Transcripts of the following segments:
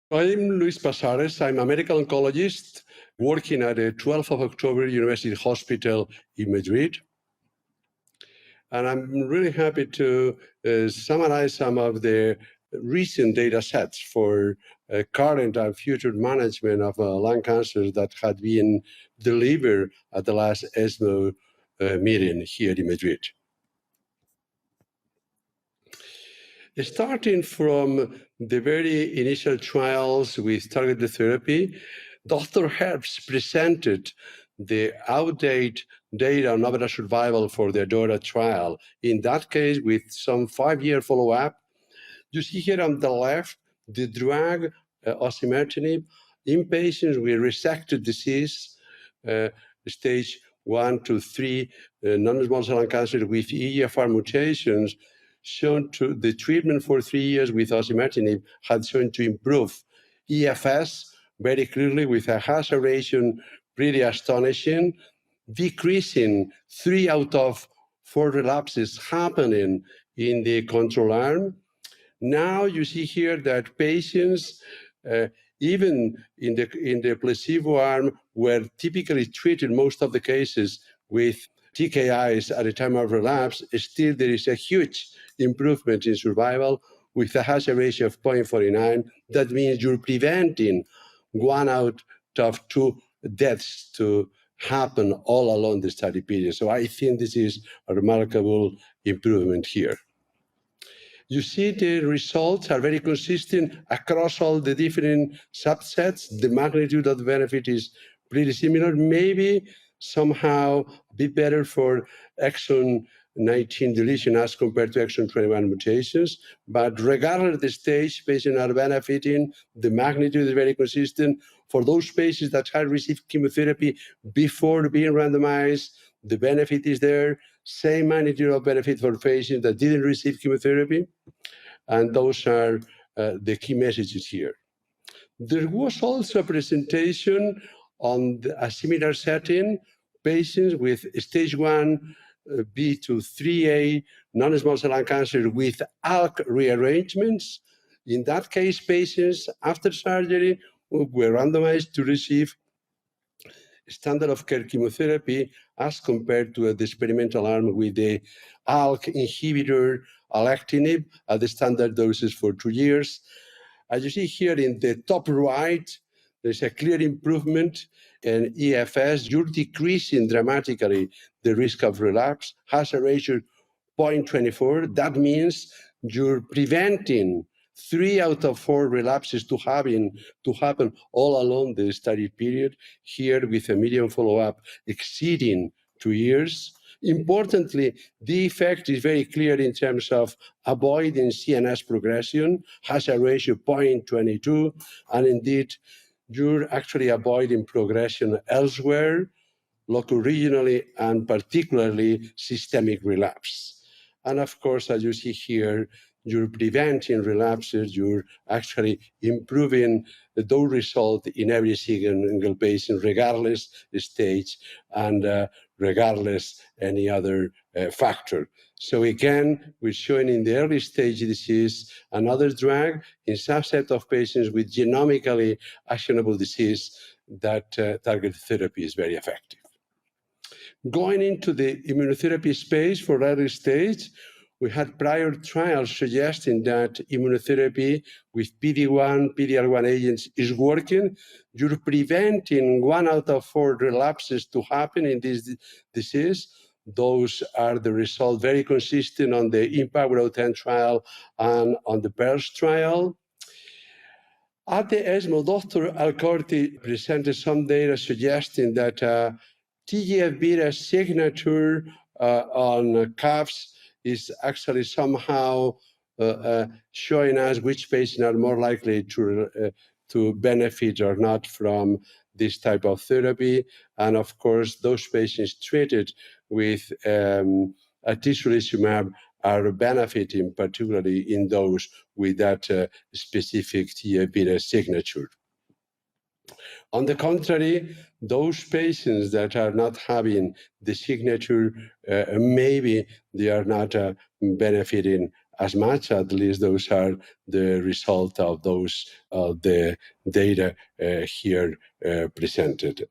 I'm Luis Paz-Ares. I'm a medical oncologist working at the 12th of October University Hospital in Madrid. And I'm really happy to summarize some of the recent data sets for current and future management of lung cancer that had been delivered at the last ESMO meeting here in Madrid. Starting from the very initial trials with targeted therapy, Dr. Herbst presented the outdated data on overall survival for the DORA trial. In that case, with some 5-year follow-up, you see here on the left, the drug osimertinib in patients with resected disease, stage 1 to 3 non-small cell lung cancer with EGFR mutations, shown to the treatment for 3 years with osimertinib had shown to improve EFS very clearly with a hazard ratio pretty astonishing, decreasing 3 out of 4 relapses happening in the control arm. Now you see here that patients, even in the placebo arm, were typically treated most of the cases with TKIs at the time of relapse. Still, there is a huge improvement in survival with a hazard ratio of 0.49. That means you're preventing 1 out of 2 deaths to happen all along the study period. So I think this is a remarkable improvement here. You see the results are very consistent across all the different subsets. The magnitude of the benefit is pretty similar, maybe somehow a bit better for exon 19 deletion as compared to exon 21 mutations. But regardless of the stage, patients are benefiting. The magnitude is very consistent. For those patients that had received chemotherapy before being randomized, the benefit is there. Same magnitude of benefit for patients that didn't receive chemotherapy. And those are the key messages here. There was also a presentation on a similar setting, patients with stage 1B to 3A non-small cell lung cancer with ALK rearrangements. In that case, patients after surgery were randomized to receive standard of care chemotherapy as compared to the experimental arm with the ALK inhibitor alectinib at the standard doses for 2 years. As you see here in the top right, there's a clear improvement in EFS. You're decreasing dramatically the risk of relapse, hazard ratio 0.24. That means you're preventing 3 out of 4 relapses to happen all along the study period, here with a median follow-up exceeding 2 years. Importantly, the effect is very clear in terms of avoiding CNS progression, hazard ratio 0.22, and indeed, you're actually avoiding progression elsewhere, locoregionally, and particularly systemic relapse. And of course, as you see here, you're preventing relapses, you're actually improving those results in every single patient, regardless the stage and regardless any other factor. So again, we're showing in the early stage disease another drug in subset of patients with genomically actionable disease that targeted therapy is very effective. Going into the immunotherapy space for early stage, we had prior trials suggesting that immunotherapy with PD-1, PD-L1 agents is working. You're preventing 1 out of 4 relapses to happen in this disease. Those are the results very consistent on the IMpactMF trial and on the PEARLS trial. At the ESMO, Dr. Alcorti presented some data suggesting that TGF-beta signature on CAFs is actually somehow showing us which patients are more likely to benefit or not from this type of therapy. And of course, those patients treated with atezolizumab are benefiting, particularly in those with that specific TGF-beta signature. On the contrary, those patients that are not having the signature, maybe they are not benefiting as much. At least those are the result of the data here presented.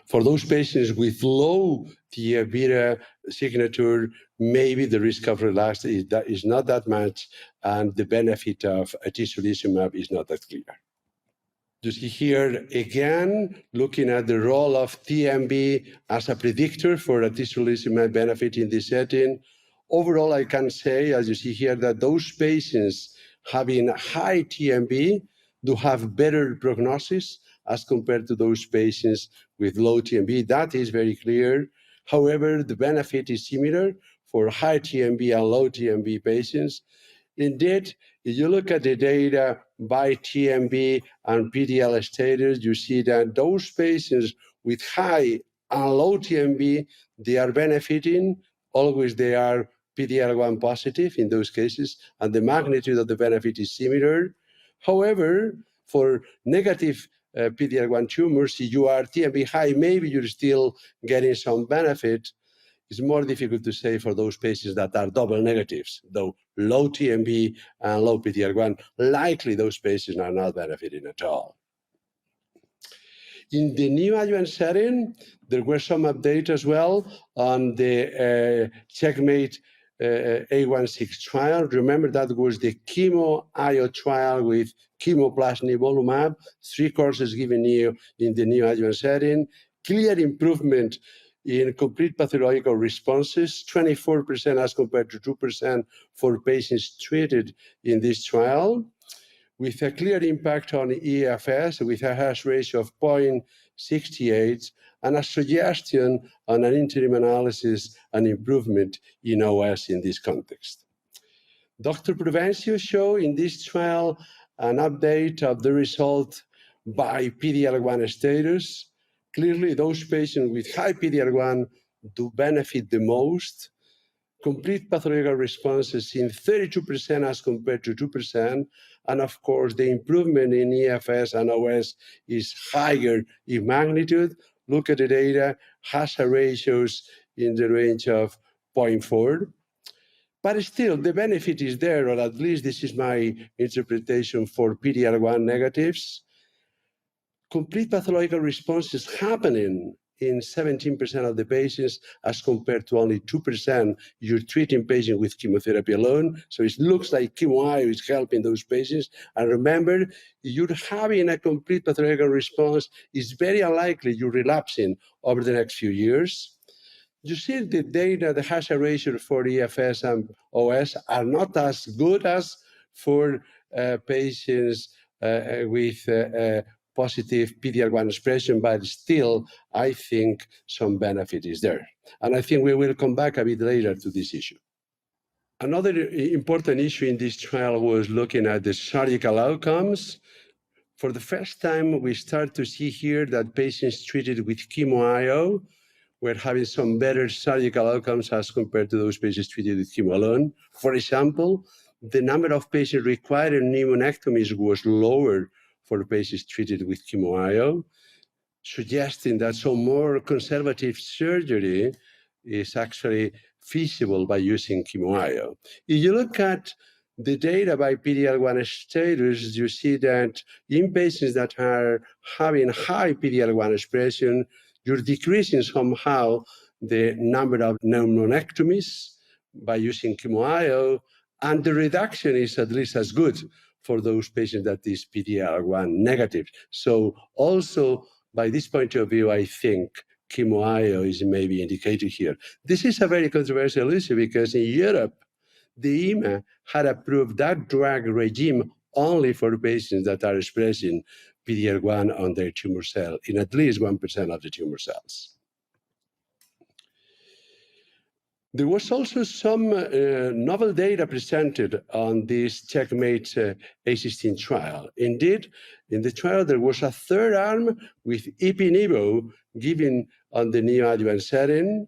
For those patients with low TF-beta signature, maybe the risk of relapse is not that much, and the benefit of atezolizumab is not that clear. You see here again, looking at the role of TMB as a predictor for atezolizumab benefit in this setting. Overall, I can say, as you see here, that those patients having high TMB do have better prognosis as compared to those patients with low TMB. That is very clear. However, the benefit is similar for high TMB and low TMB patients. Indeed, if you look at the data by TMB and PDL status, you see that those patients with high and low TMB, they are benefiting. Always they are PDL1 positive in those cases, and the magnitude of the benefit is similar. However, for negative PDL1 tumors, if you are TMB high, maybe you're still getting some benefit. It's more difficult to say for those patients that are double negatives, though low TMB and low PDL1, likely those patients are not benefiting at all. In the neoadjuvant setting, there were some updates as well on the Checkmate A16 trial. Remember that was the chemo IO trial with chemo plus nivolumab, 3 courses given in the neoadjuvant setting, clear improvement in complete pathological responses, 24% as compared to 2% for patients treated in this trial, with a clear impact on EFS, with a hazard ratio of 0.68, and a suggestion on an interim analysis and improvement in OS in this context. Dr. Provencio showed in this trial an update of the result by PDL1 status. Clearly, those patients with high PDL1 do benefit the most. Complete pathological responses in 32% as compared to 2%. And of course, the improvement in EFS and OS is higher in magnitude. Look at the data, hazard ratios in the range of 0.4. But still, the benefit is there, or at least this is my interpretation for PDL1 negatives. Complete pathological response is happening in 17% of the patients as compared to only 2%. You're treating patients with chemotherapy alone. So it looks like chemo-IO is helping those patients. And remember, you're having a complete pathological response. It's very unlikely you're relapsing over the next few years. You see the data, the hazard ratio for EFS and OS are not as good as for patients with positive PD-L1 expression, but still, I think some benefit is there. And I think we will come back a bit later to this issue. Another important issue in this trial was looking at the surgical outcomes. For the first time, we start to see here that patients treated with chemo-IO were having some better surgical outcomes as compared to those patients treated with chemo alone. For example, the number of patients requiring pneumonectomies was lower for patients treated with chemo-IO, suggesting that some more conservative surgery is actually feasible by using chemo-IO. If you look at the data by PD-L1 status, you see that in patients that are having high PD-L1 expression, you're decreasing somehow the number of pneumonectomies by using chemo-IO, and the reduction is at least as good for those patients that is PD-L1 negative. So also, by this point of view, I think chemo-IO is maybe indicated here. This is a very controversial issue because in Europe, the EMA had approved that drug regime only for patients that are expressing PD-L1 on their tumor cell in at least 1% of the tumor cells. There was also some novel data presented on this Checkmate A16 trial. Indeed, in the trial, there was a third arm with ipi-nivo given on the neoadjuvant setting.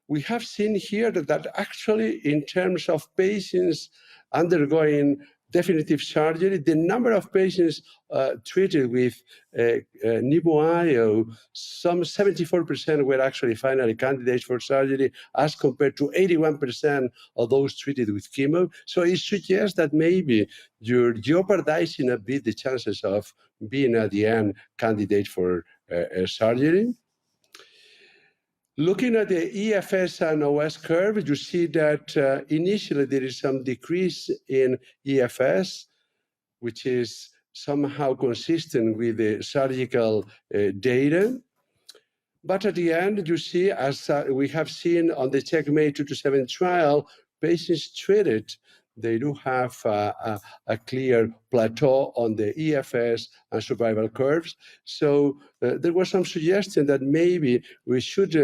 We have seen here that actually, in terms of patients undergoing definitive surgery. The number of patients treated with Nivo-IO, some 74% were actually finally candidates for surgery, as compared to 81% of those treated with chemo. So it suggests that maybe you're jeopardizing a bit the chances of being at the end candidate for surgery. Looking at the EFS and OS curve, you see that initially there is some decrease in EFS, which is somehow consistent with the surgical data. But at the end, you see, as we have seen on the Checkmate 227 trial, patients treated, they do have a clear plateau on the EFS and survival curves. So there was some suggestion that maybe we should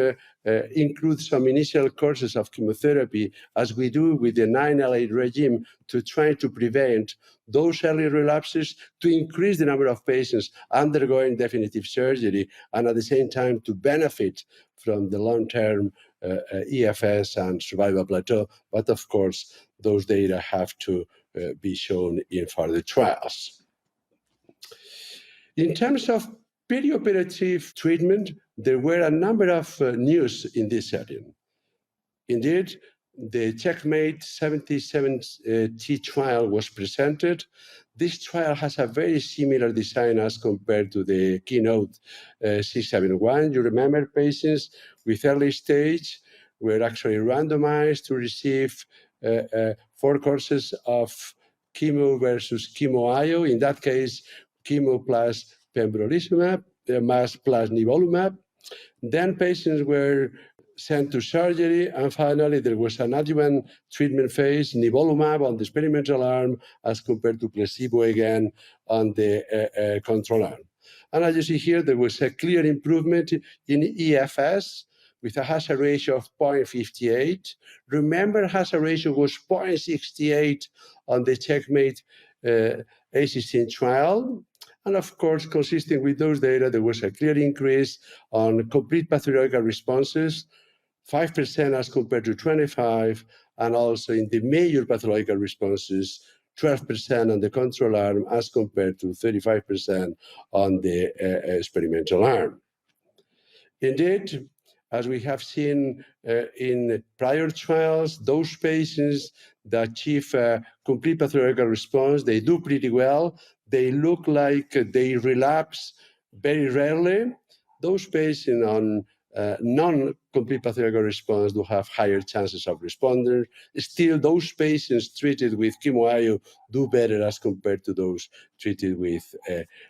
include some initial courses of chemotherapy, as we do with the 9L8 regime, to try to prevent those early relapses, to increase the number of patients undergoing definitive surgery, and at the same time to benefit from the long-term EFS and survival plateau. But of course, those data have to be shown in further trials. In terms of perioperative treatment, there were a number of news in this setting. Indeed, the Checkmate 77T trial was presented. This trial has a very similar design as compared to the Keynote 671. You remember, patients with early stage were actually randomized to receive 4 courses of chemo versus chemo-IO. In that case, chemo plus pembrolizumab, plus nivolumab. Then patients were sent to surgery, and finally there was an adjuvant treatment phase, nivolumab on the experimental arm as compared to placebo again on the control arm. And as you see here, there was a clear improvement in EFS with a hazard ratio of 0.58. Remember, hazard ratio was 0.68 on the Checkmate A16 trial. And of course, consistent with those data, there was a clear increase on complete pathological responses, 5% as compared to 25%, and also in the major pathological responses, 12% on the control arm as compared to 35% on the experimental arm. Indeed, as we have seen in prior trials, those patients that achieve a complete pathological response, they do pretty well. They look like they relapse very rarely. Those patients on non-complete pathological response do have higher chances of responding. Still, those patients treated with chemo-IO do better as compared to those treated with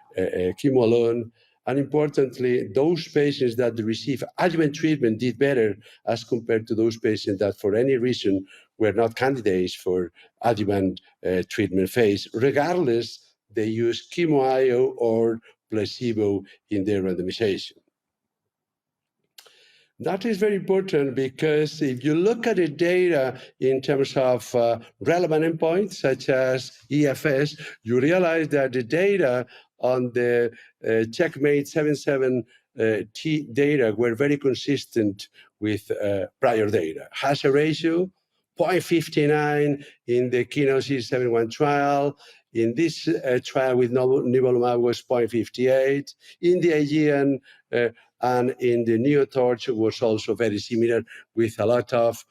chemo alone. And importantly, those patients that receive adjuvant treatment did better as compared to those patients that for any reason were not candidates for adjuvant treatment phase, regardless they use chemo-IO or placebo in their randomization. That is very important because if you look at the data in terms of relevant endpoints such as EFS, you realize that the data on the Checkmate 77T data were very consistent with prior data. Hazard ratio, 0.59 in the Keynote 671 trial. In this trial with nivolumab was 0.58. In the Aegean and in the Neotorch was also very similar, with a lot of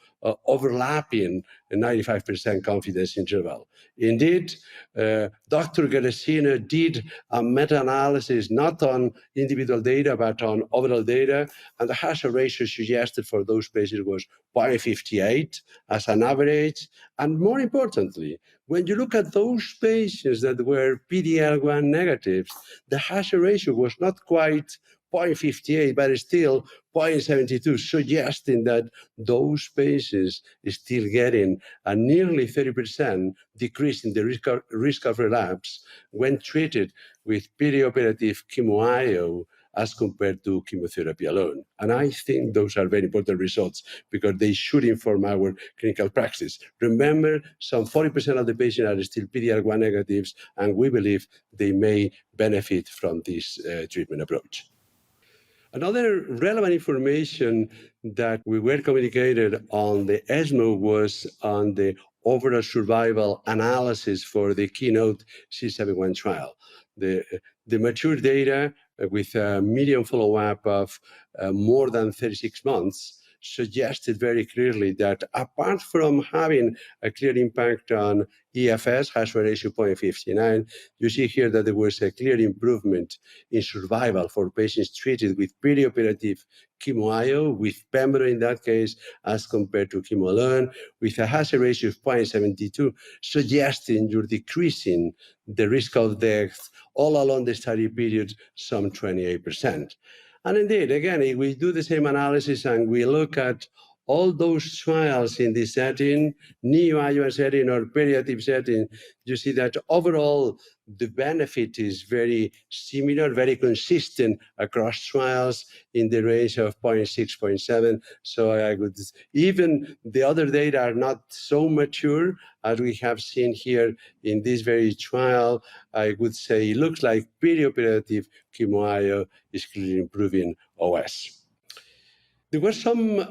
overlapping 95% confidence interval. Indeed, Dr. Garesina did a meta-analysis not on individual data, but on overall data, and the hazard ratio suggested for those patients was 0.58 as an average. And more importantly, when you look at those patients that were PD-L1 negatives, the hazard ratio was not quite 0.58, but still 0.72, suggesting that those patients is still getting a nearly 30% decrease in the risk of relapse when treated with perioperative chemo-IO as compared to chemotherapy alone. And I think those are very important results because they should inform our clinical practice. Remember, some 40% of the patients are still PD-L1 negatives, and we believe they may benefit from this treatment approach. Another relevant information that we were communicated on the ESMO was on the overall survival analysis for the Keynote C71 trial. The mature data with a median follow-up of more than 36 months suggested very clearly that apart from having a clear impact on EFS, hazard ratio 0.59, you see here that there was a clear improvement in survival for patients treated with perioperative chemo-IO, with pembro in that case, as compared to chemo alone, with a hazard ratio of 0.72, suggesting you're decreasing the risk of death all along the study period, some 28%. And indeed, again, if we do the same analysis and we look at all those trials in this setting, neo-adjuvant setting or perioperative setting, you see that overall the benefit is very similar, very consistent across trials in the range of 0.6, 0.7. So I would, even the other data are not so mature as we have seen here in this very trial. I would say it looks like perioperative chemo-IO is clearly improving OS. There was some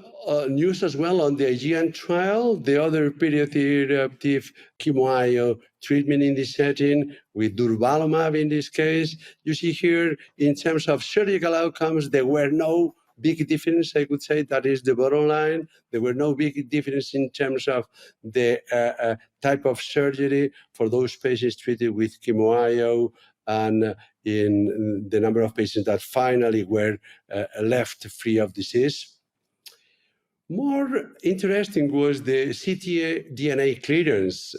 news as well on the Aegean trial, the other perioperative chemo-IO treatment in this setting with durvalumab in this case. You see here, in terms of surgical outcomes, there were no big difference, I would say. That is the bottom line. There were no big difference in terms of the type of surgery for those patients treated with chemo-IO and in the number of patients that finally were left free of disease. More interesting was the ctDNA clearance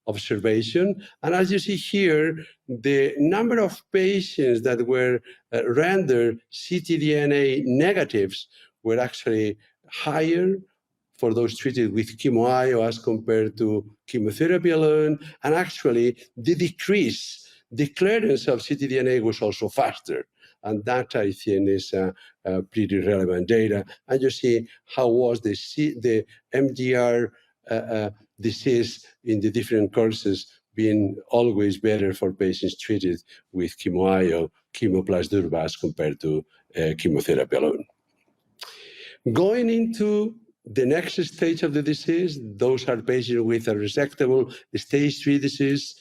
observation. And as you see here, the number of patients that were rendered ctDNA negatives were actually higher for those treated with chemo-IO as compared to chemotherapy alone. And actually, the clearance of ctDNA was also faster. And that, I think, is pretty relevant data. And you see how was the MDR disease in the different courses being always better for patients treated with chemo-IO, chemo plus durva, as compared to chemotherapy alone. Going into the next stage of the disease, those are patients with a resectable stage 3 disease.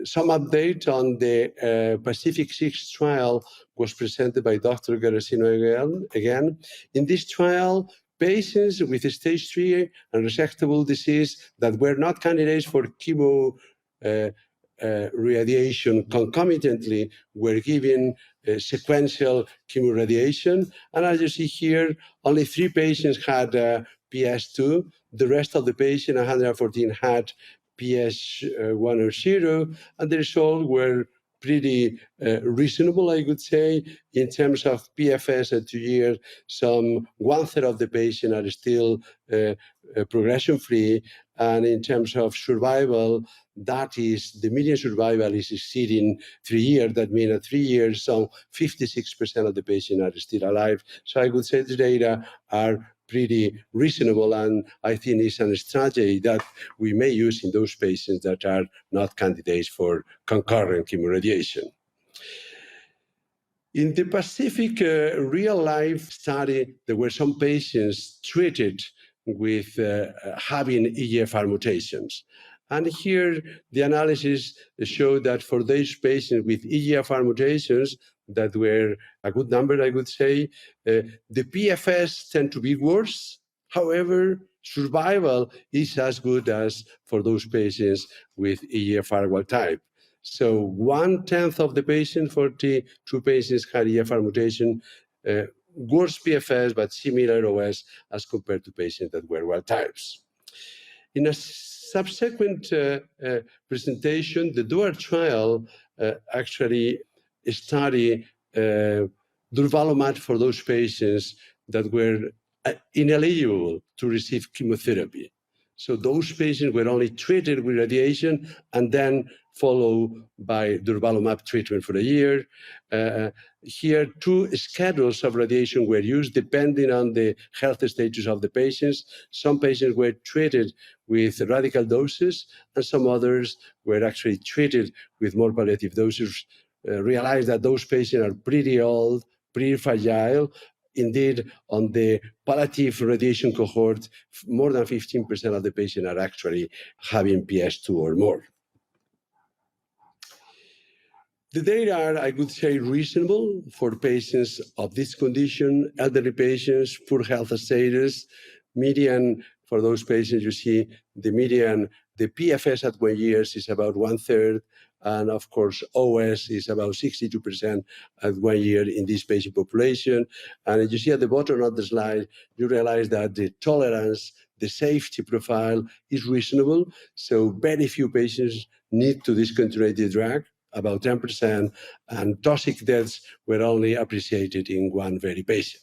Some update on the Pacific 6 trial was presented by Dr. Garasino again. In this trial, patients with stage 3 and resectable disease that were not candidates for chemo radiation concomitantly were given sequential chemoradiation. And as you see here, only 3 patients had PS2. The rest of the patients, 114, had PS1 or 0, and the results were pretty reasonable, I would say. In terms of PFS at 2 years, some 1/3 of the patients are still progression-free. And in terms of survival, that is, the median survival is exceeding 3 years. That means at 3 years, some 56% of the patients are still alive. So I would say the data are pretty reasonable, and I think it's a strategy that we may use in those patients that are not candidates for concurrent chemoradiation. In the Pacific real-life study, there were some patients treated with having EGFR mutations. And here, the analysis showed that for those patients with EGFR mutations, that were a good number, I would say, the PFS tend to be worse. However, survival is as good as for those patients with EGFR wild type. So 1/10 of the patients, 42 patients, had EGFR mutation, worse PFS, but similar OS as compared to patients that were wild types. In a subsequent presentation, the DUAR trial actually study durvalumab for those patients that were ineligible to receive chemotherapy. So those patients were only treated with radiation and then followed by durvalumab treatment for a year. Here, 2 schedules of radiation were used depending on the health status of the patients. Some patients were treated with radical doses, and some others were actually treated with more palliative doses. Realize that those patients are pretty old, pretty fragile. indeed, on the palliative radiation cohort, more than 15% of the patients are actually having PS2 or more. The data are, I would say, reasonable for patients of this condition, elderly patients, poor health status. Median for those patients, you see the median, the PFS at 1 year is about 1/3, and of course, OS is about 62% at 1 year in this patient population. And as you see at the bottom of the slide, you realize that the tolerance, the safety profile is reasonable. So very few patients need to discontinue the drug, about 10%, and toxic deaths were only appreciated in one very patient.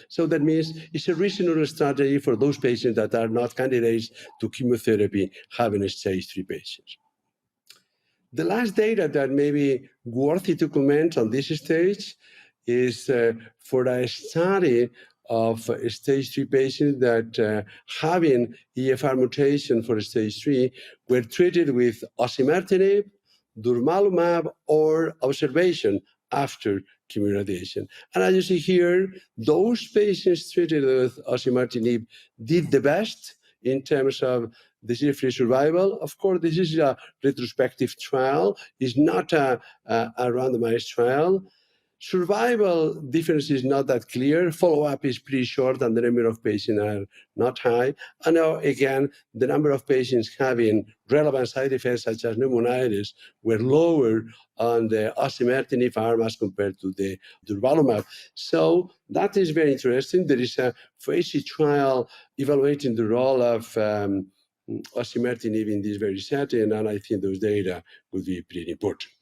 So that means it's a reasonable strategy for those patients that are not candidates to chemotherapy, having stage 3 patients. The last data that may be worthy to comment on this stage is for a study of stage 3 patients that having EFR mutation for stage 3 were treated with osimertinib, durvalumab, or observation after chemoradiation. And as you see here, those patients treated with osimertinib did the best in terms of disease-free survival. Of course, this is a retrospective trial. It's not a randomized trial. Survival difference is not that clear. Follow-up is pretty short, and the number of patients are not high. And now, again, the number of patients having relevant side effects, such as pneumonitis, were lower on the osimertinib arm as compared to the durvalumab. So that is very interesting. There is a phase 3 trial evaluating the role of osimertinib in this very setting, and I think those data would be pretty important.